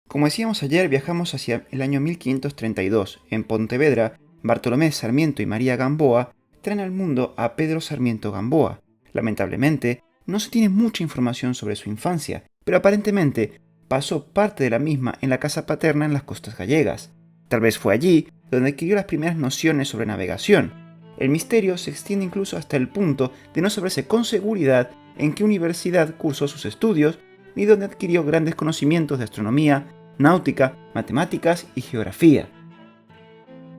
Como decíamos ayer, viajamos hacia el año 1532. En Pontevedra, Bartolomé Sarmiento y María Gamboa traen al mundo a Pedro Sarmiento Gamboa. Lamentablemente, no se tiene mucha información sobre su infancia, pero aparentemente pasó parte de la misma en la casa paterna en las costas gallegas. Tal vez fue allí donde adquirió las primeras nociones sobre navegación. El misterio se extiende incluso hasta el punto de no saberse con seguridad en qué universidad cursó sus estudios, ni donde adquirió grandes conocimientos de astronomía, náutica, matemáticas y geografía.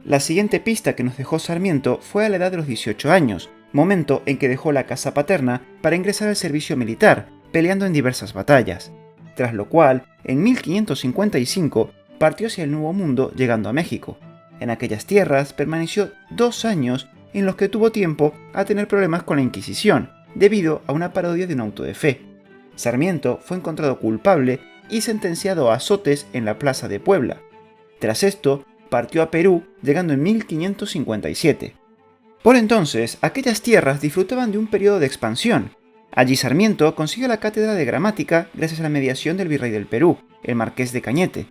La siguiente pista que nos dejó Sarmiento fue a la edad de los 18 años, momento en que dejó la casa paterna para ingresar al servicio militar, peleando en diversas batallas, tras lo cual, en 1555, partió hacia el Nuevo Mundo llegando a México. En aquellas tierras permaneció 2 años en los que tuvo tiempo a tener problemas con la Inquisición, debido a una parodia de un auto de fe. Sarmiento fue encontrado culpable y sentenciado a azotes en la plaza de Puebla. Tras esto, partió a Perú, llegando en 1557. Por entonces, aquellas tierras disfrutaban de un periodo de expansión. Allí Sarmiento consiguió la cátedra de gramática gracias a la mediación del virrey del Perú, el marqués de Cañete,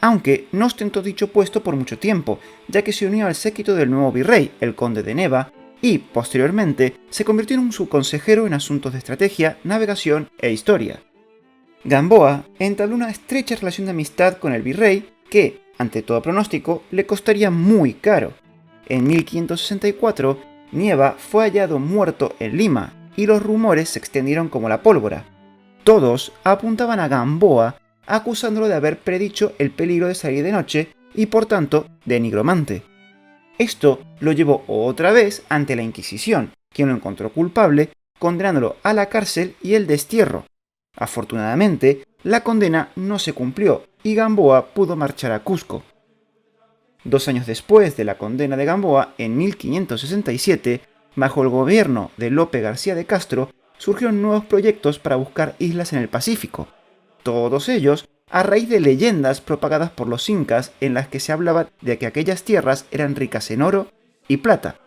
aunque no ostentó dicho puesto por mucho tiempo, ya que se unió al séquito del nuevo virrey, el conde de Neva, y, posteriormente, se convirtió en un subconsejero en asuntos de estrategia, navegación e historia. Gamboa entabló una estrecha relación de amistad con el virrey que, ante todo pronóstico, le costaría muy caro. En 1564, Nieva fue hallado muerto en Lima y los rumores se extendieron como la pólvora. Todos apuntaban a Gamboa acusándolo de haber predicho el peligro de salir de noche y por tanto de nigromante. Esto lo llevó otra vez ante la Inquisición, quien lo encontró culpable, condenándolo a la cárcel y el destierro. Afortunadamente, la condena no se cumplió y Gamboa pudo marchar a Cusco. 2 años después de la condena de Gamboa, en 1567, bajo el gobierno de Lope García de Castro, surgieron nuevos proyectos para buscar islas en el Pacífico. Todos ellos a raíz de leyendas propagadas por los incas en las que se hablaba de que aquellas tierras eran ricas en oro y plata.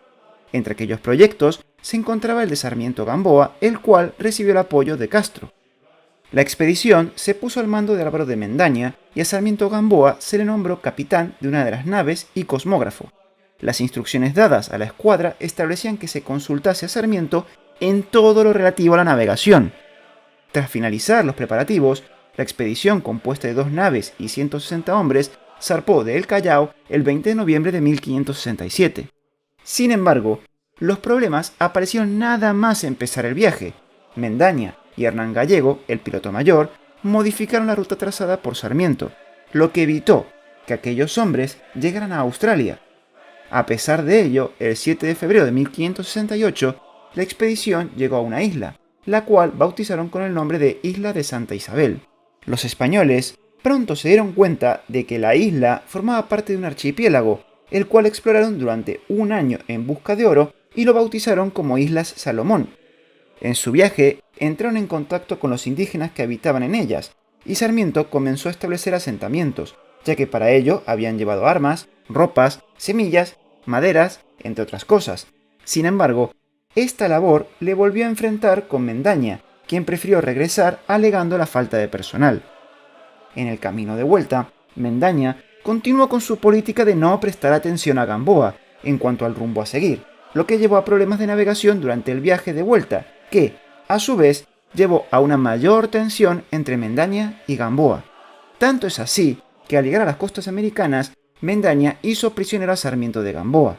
Entre aquellos proyectos se encontraba el de Sarmiento Gamboa, el cual recibió el apoyo de Castro. La expedición se puso al mando de Álvaro de Mendaña y a Sarmiento Gamboa se le nombró capitán de una de las naves y cosmógrafo. Las instrucciones dadas a la escuadra establecían que se consultase a Sarmiento en todo lo relativo a la navegación. Tras finalizar los preparativos, la expedición, compuesta de 2 naves y 160 hombres, zarpó de El Callao el 20 de noviembre de 1567. Sin embargo, los problemas aparecieron nada más empezar el viaje. Mendaña y Hernán Gallego, el piloto mayor, modificaron la ruta trazada por Sarmiento, lo que evitó que aquellos hombres llegaran a Australia. A pesar de ello, el 7 de febrero de 1568, la expedición llegó a una isla, la cual bautizaron con el nombre de Isla de Santa Isabel. Los españoles pronto se dieron cuenta de que la isla formaba parte de un archipiélago, el cual exploraron durante 1 año en busca de oro y lo bautizaron como Islas Salomón. En su viaje entraron en contacto con los indígenas que habitaban en ellas, y Sarmiento comenzó a establecer asentamientos, ya que para ello habían llevado armas, ropas, semillas, maderas, entre otras cosas. Sin embargo, esta labor le volvió a enfrentar con Mendaña, quien prefirió regresar alegando la falta de personal. En el camino de vuelta, Mendaña continuó con su política de no prestar atención a Gamboa en cuanto al rumbo a seguir, lo que llevó a problemas de navegación durante el viaje de vuelta, que, a su vez, llevó a una mayor tensión entre Mendaña y Gamboa. Tanto es así que al llegar a las costas americanas, Mendaña hizo prisionero a Sarmiento de Gamboa.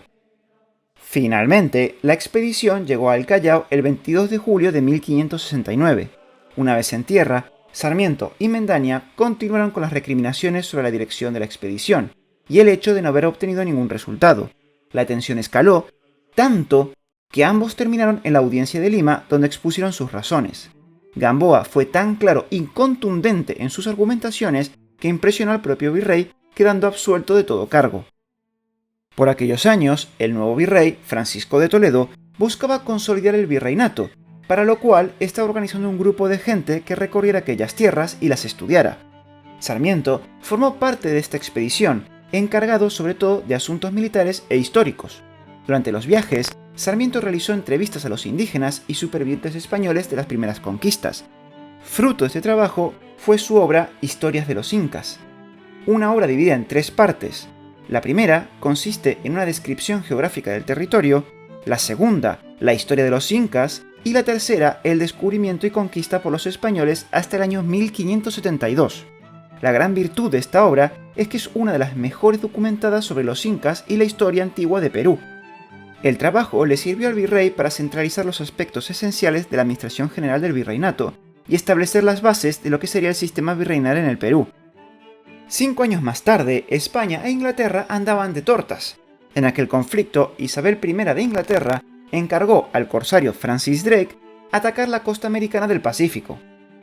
Finalmente, la expedición llegó a El Callao el 22 de julio de 1569. Una vez en tierra, Sarmiento y Mendaña continuaron con las recriminaciones sobre la dirección de la expedición y el hecho de no haber obtenido ningún resultado. La tensión escaló tanto que ambos terminaron en la audiencia de Lima, donde expusieron sus razones. Gamboa fue tan claro y contundente en sus argumentaciones que impresionó al propio virrey, quedando absuelto de todo cargo. Por aquellos años, el nuevo virrey, Francisco de Toledo, buscaba consolidar el virreinato, para lo cual estaba organizando un grupo de gente que recorriera aquellas tierras y las estudiara. Sarmiento formó parte de esta expedición, encargado sobre todo de asuntos militares e históricos. Durante los viajes, Sarmiento realizó entrevistas a los indígenas y supervivientes españoles de las primeras conquistas. Fruto de este trabajo fue su obra Historias de los Incas. una obra dividida en 3 partes. La primera consiste en una descripción geográfica del territorio, la segunda, la historia de los incas, y la tercera, el descubrimiento y conquista por los españoles hasta el año 1572. La gran virtud de esta obra es que es una de las mejores documentadas sobre los incas y la historia antigua de Perú. El trabajo le sirvió al virrey para centralizar los aspectos esenciales de la administración general del virreinato y establecer las bases de lo que sería el sistema virreinal en el Perú. 5 años más tarde, España e Inglaterra andaban de tortas. En aquel conflicto, Isabel I de Inglaterra encargó al corsario Francis Drake atacar la costa americana del Pacífico.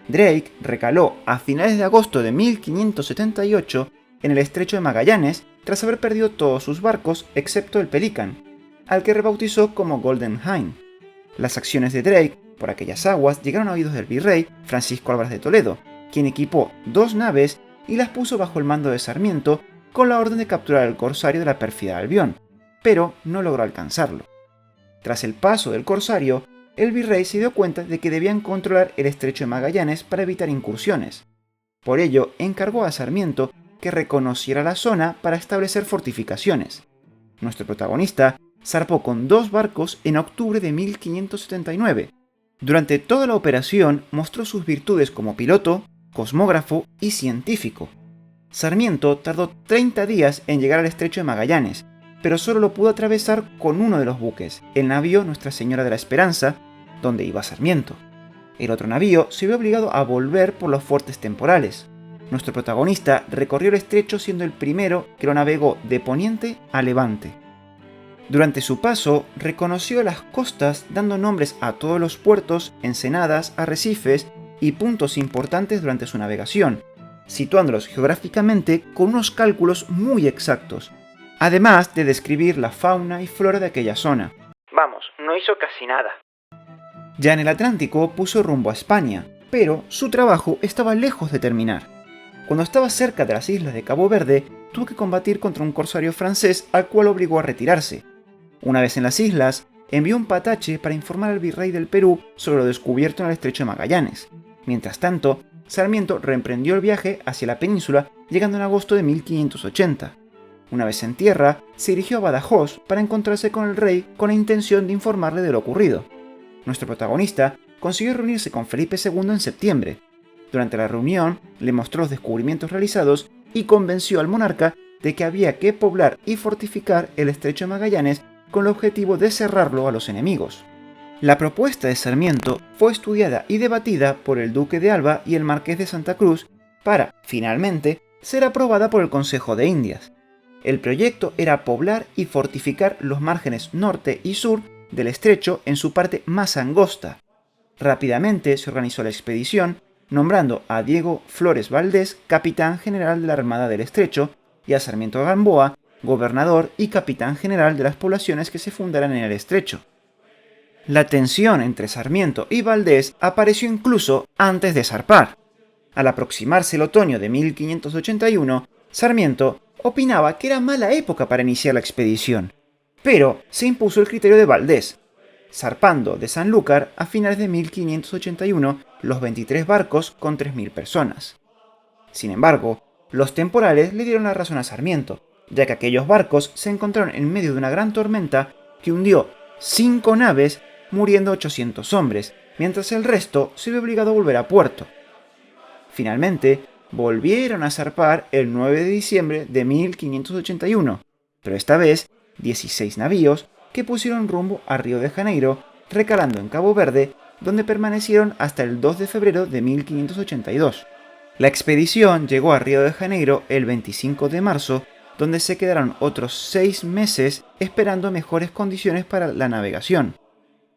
Drake recaló a finales de agosto de 1578 en el estrecho de Magallanes tras haber perdido todos sus barcos excepto el Pelican, al que rebautizó como Golden Hind. Las acciones de Drake por aquellas aguas llegaron a oídos del virrey Francisco Álvarez de Toledo, quien equipó 2 naves y las puso bajo el mando de Sarmiento con la orden de capturar al corsario de la pérfida Albión, pero no logró alcanzarlo. Tras el paso del corsario, el virrey se dio cuenta de que debían controlar el estrecho de Magallanes para evitar incursiones. Por ello, encargó a Sarmiento que reconociera la zona para establecer fortificaciones. Nuestro protagonista zarpó con 2 barcos en octubre de 1579. Durante toda la operación mostró sus virtudes como piloto, cosmógrafo y científico. Sarmiento tardó 30 días en llegar al estrecho de Magallanes, pero solo lo pudo atravesar con uno de los buques, el navío Nuestra Señora de la Esperanza, donde iba Sarmiento. El otro navío se vio obligado a volver por los fuertes temporales. Nuestro protagonista recorrió el estrecho siendo el primero que lo navegó de poniente a levante. Durante su paso, reconoció las costas dando nombres a todos los puertos, ensenadas, arrecifes y puntos importantes durante su navegación, situándolos geográficamente con unos cálculos muy exactos, además de describir la fauna y flora de aquella zona. Vamos, no hizo casi nada. Ya en el Atlántico puso rumbo a España, pero su trabajo estaba lejos de terminar. Cuando estaba cerca de las islas de Cabo Verde, tuvo que combatir contra un corsario francés al cual obligó a retirarse. Una vez en las islas, envió un patache para informar al virrey del Perú sobre lo descubierto en el estrecho de Magallanes. Mientras tanto, Sarmiento reemprendió el viaje hacia la península, llegando en agosto de 1580. Una vez en tierra, se dirigió a Badajoz para encontrarse con el rey con la intención de informarle de lo ocurrido. Nuestro protagonista consiguió reunirse con Felipe II en septiembre. Durante la reunión, le mostró los descubrimientos realizados y convenció al monarca de que había que poblar y fortificar el estrecho de Magallanes con el objetivo de cerrarlo a los enemigos. La propuesta de Sarmiento fue estudiada y debatida por el duque de Alba y el marqués de Santa Cruz para, finalmente, ser aprobada por el Consejo de Indias. El proyecto era poblar y fortificar los márgenes norte y sur del estrecho en su parte más angosta. Rápidamente se organizó la expedición, nombrando a Diego Flores Valdés capitán general de la Armada del Estrecho y a Sarmiento Gamboa gobernador y capitán general de las poblaciones que se fundaran en el estrecho. La tensión entre Sarmiento y Valdés apareció incluso antes de zarpar. Al aproximarse el otoño de 1581, Sarmiento opinaba que era mala época para iniciar la expedición, pero se impuso el criterio de Valdés, zarpando de Sanlúcar a finales de 1581 los 23 barcos con 3.000 personas. Sin embargo, los temporales le dieron la razón a Sarmiento, ya que aquellos barcos se encontraron en medio de una gran tormenta que hundió 5 naves, muriendo 800 hombres, mientras el resto se vio obligado a volver a puerto. Finalmente, volvieron a zarpar el 9 de diciembre de 1581, pero esta vez 16 navíos que pusieron rumbo a Río de Janeiro, recalando en Cabo Verde, donde permanecieron hasta el 2 de febrero de 1582. La expedición llegó a Río de Janeiro el 25 de marzo, donde se quedaron otros 6 meses esperando mejores condiciones para la navegación.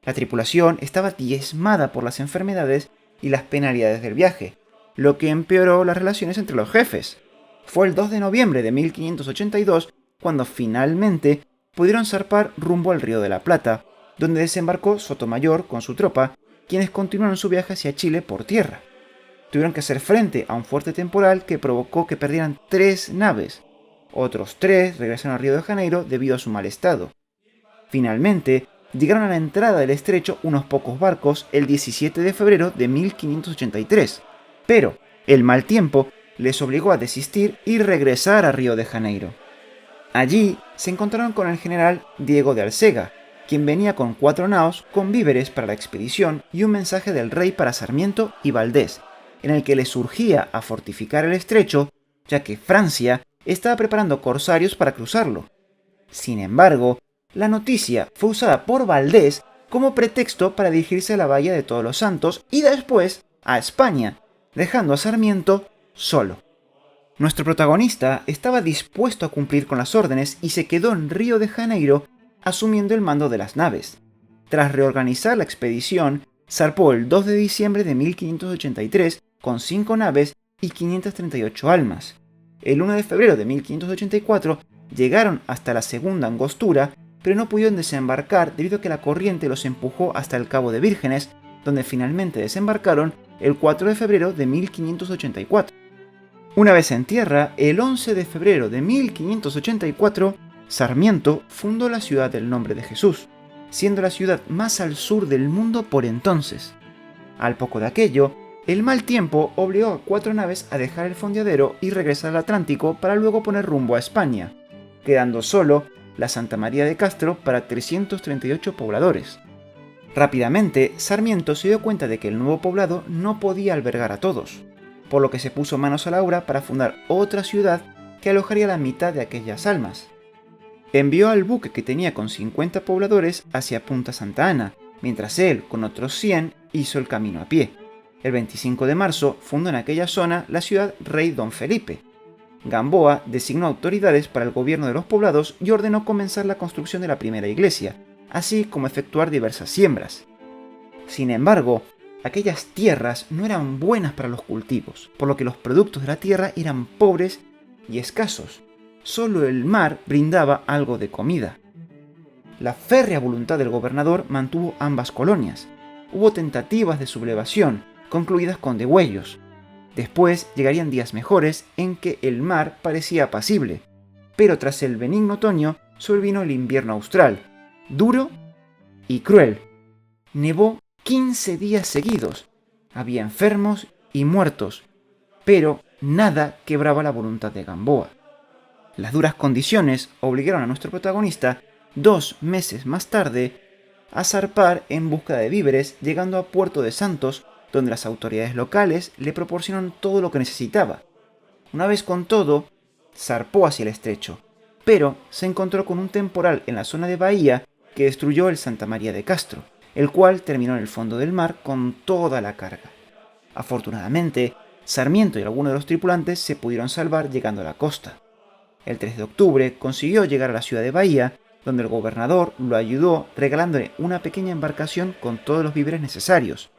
La tripulación estaba diezmada por las enfermedades y las penalidades del viaje, lo que empeoró las relaciones entre los jefes. Fue el 2 de noviembre de 1582 cuando finalmente pudieron zarpar rumbo al Río de la Plata, donde desembarcó Sotomayor con su tropa, quienes continuaron su viaje hacia Chile por tierra. Tuvieron que hacer frente a un fuerte temporal que provocó que perdieran 3 naves. Otros 3 regresaron a Río de Janeiro debido a su mal estado. Finalmente, llegaron a la entrada del estrecho unos pocos barcos el 17 de febrero de 1583, pero el mal tiempo les obligó a desistir y regresar a Río de Janeiro. Allí se encontraron con el general Diego de Alcega, quien venía con 4 naos con víveres para la expedición y un mensaje del rey para Sarmiento y Valdés, en el que les urgía a fortificar el estrecho, ya que Francia estaba preparando corsarios para cruzarlo. Sin embargo, la noticia fue usada por Valdés como pretexto para dirigirse a la Bahía de Todos los Santos y después a España, dejando a Sarmiento solo. Nuestro protagonista estaba dispuesto a cumplir con las órdenes y se quedó en Río de Janeiro asumiendo el mando de las naves. Tras reorganizar la expedición, zarpó el 2 de diciembre de 1583 con 5 naves y 538 almas. El 1 de febrero de 1584 llegaron hasta la segunda Angostura, pero no pudieron desembarcar debido a que la corriente los empujó hasta el Cabo de Vírgenes, donde finalmente desembarcaron el 4 de febrero de 1584. Una vez en tierra, el 11 de febrero de 1584, Sarmiento fundó la ciudad del Nombre de Jesús, siendo la ciudad más al sur del mundo por entonces. Al poco de aquello, el mal tiempo obligó a 4 naves a dejar el fondeadero y regresar al Atlántico para luego poner rumbo a España, quedando solo la Santa María de Castro para 338 pobladores. Rápidamente, Sarmiento se dio cuenta de que el nuevo poblado no podía albergar a todos, por lo que se puso manos a la obra para fundar otra ciudad que alojaría la mitad de aquellas almas. Envió al buque que tenía con 50 pobladores hacia Punta Santa Ana, mientras él, con otros 100, hizo el camino a pie. El 25 de marzo fundó en aquella zona la ciudad Rey Don Felipe. Gamboa designó autoridades para el gobierno de los poblados y ordenó comenzar la construcción de la primera iglesia, así como efectuar diversas siembras. Sin embargo, aquellas tierras no eran buenas para los cultivos, por lo que los productos de la tierra eran pobres y escasos. Solo el mar brindaba algo de comida. La férrea voluntad del gobernador mantuvo ambas colonias. Hubo tentativas de sublevación, concluidas con degüellos. Después llegarían días mejores en que el mar parecía apacible, pero tras el benigno otoño sobrevino el invierno austral, duro y cruel. Nevó 15 días seguidos. Había enfermos y muertos, pero nada quebraba la voluntad de Gamboa. Las duras condiciones obligaron a nuestro protagonista, 2 meses más tarde, a zarpar en busca de víveres, llegando a Puerto de Santos, donde las autoridades locales le proporcionaron todo lo que necesitaba. Una vez con todo, zarpó hacia el estrecho, pero se encontró con un temporal en la zona de Bahía que destruyó el Santa María de Castro, el cual terminó en el fondo del mar con toda la carga. Afortunadamente, Sarmiento y algunos de los tripulantes se pudieron salvar llegando a la costa. El 3 de octubre consiguió llegar a la ciudad de Bahía, donde el gobernador lo ayudó regalándole una pequeña embarcación con todos los víveres necesarios.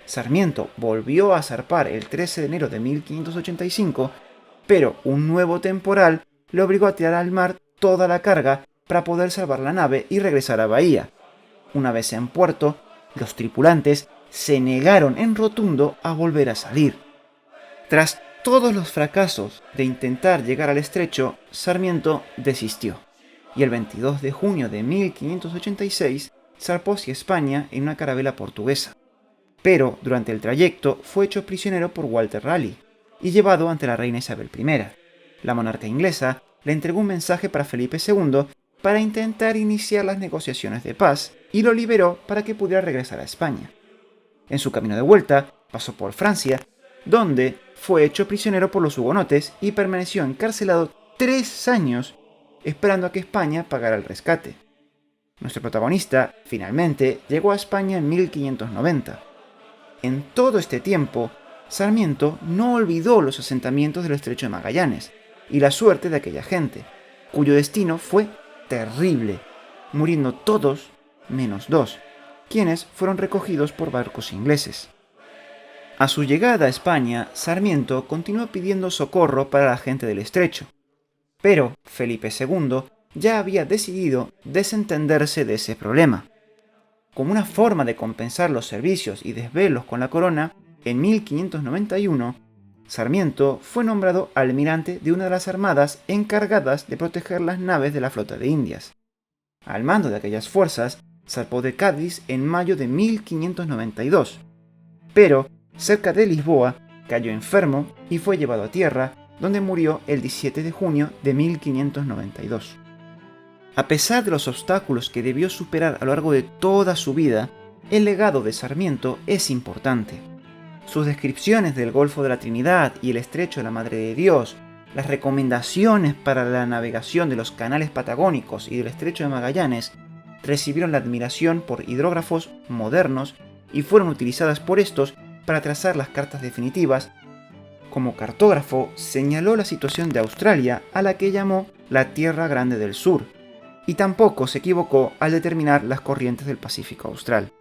Sarmiento volvió a zarpar el 13 de enero de 1585, pero un nuevo temporal le obligó a tirar al mar toda la carga para poder salvar la nave y regresar a Bahía. Una vez en puerto, los tripulantes se negaron en rotundo a volver a salir. Tras todos los fracasos de intentar llegar al estrecho, Sarmiento desistió, y el 22 de junio de 1586 zarpó hacia España en una carabela portuguesa. Pero durante el trayecto fue hecho prisionero por Walter Raleigh y llevado ante la reina Isabel I. La monarca inglesa le entregó un mensaje para Felipe II para intentar iniciar las negociaciones de paz y lo liberó para que pudiera regresar a España. En su camino de vuelta pasó por Francia, donde fue hecho prisionero por los hugonotes y permaneció encarcelado 3 años esperando a que España pagara el rescate. Nuestro protagonista finalmente llegó a España en 1590. En todo este tiempo, Sarmiento no olvidó los asentamientos del Estrecho de Magallanes y la suerte de aquella gente, cuyo destino fue terrible, muriendo todos menos 2, quienes fueron recogidos por barcos ingleses. A su llegada a España, Sarmiento continuó pidiendo socorro para la gente del estrecho, pero Felipe II ya había decidido desentenderse de ese problema. Como una forma de compensar los servicios y desvelos con la corona, en 1591, Sarmiento fue nombrado almirante de una de las armadas encargadas de proteger las naves de la flota de Indias. Al mando de aquellas fuerzas, zarpó de Cádiz en mayo de 1592, pero cerca de Lisboa cayó enfermo y fue llevado a tierra, donde murió el 17 de junio de 1592. A pesar de los obstáculos que debió superar a lo largo de toda su vida, el legado de Sarmiento es importante. Sus descripciones del Golfo de la Trinidad y el Estrecho de la Madre de Dios, las recomendaciones para la navegación de los canales patagónicos y del Estrecho de Magallanes, recibieron la admiración por hidrógrafos modernos y fueron utilizadas por estos para trazar las cartas definitivas. Como cartógrafo, señaló la situación de Australia, a la que llamó la Tierra Grande del Sur, y tampoco se equivocó al determinar las corrientes del Pacífico Austral.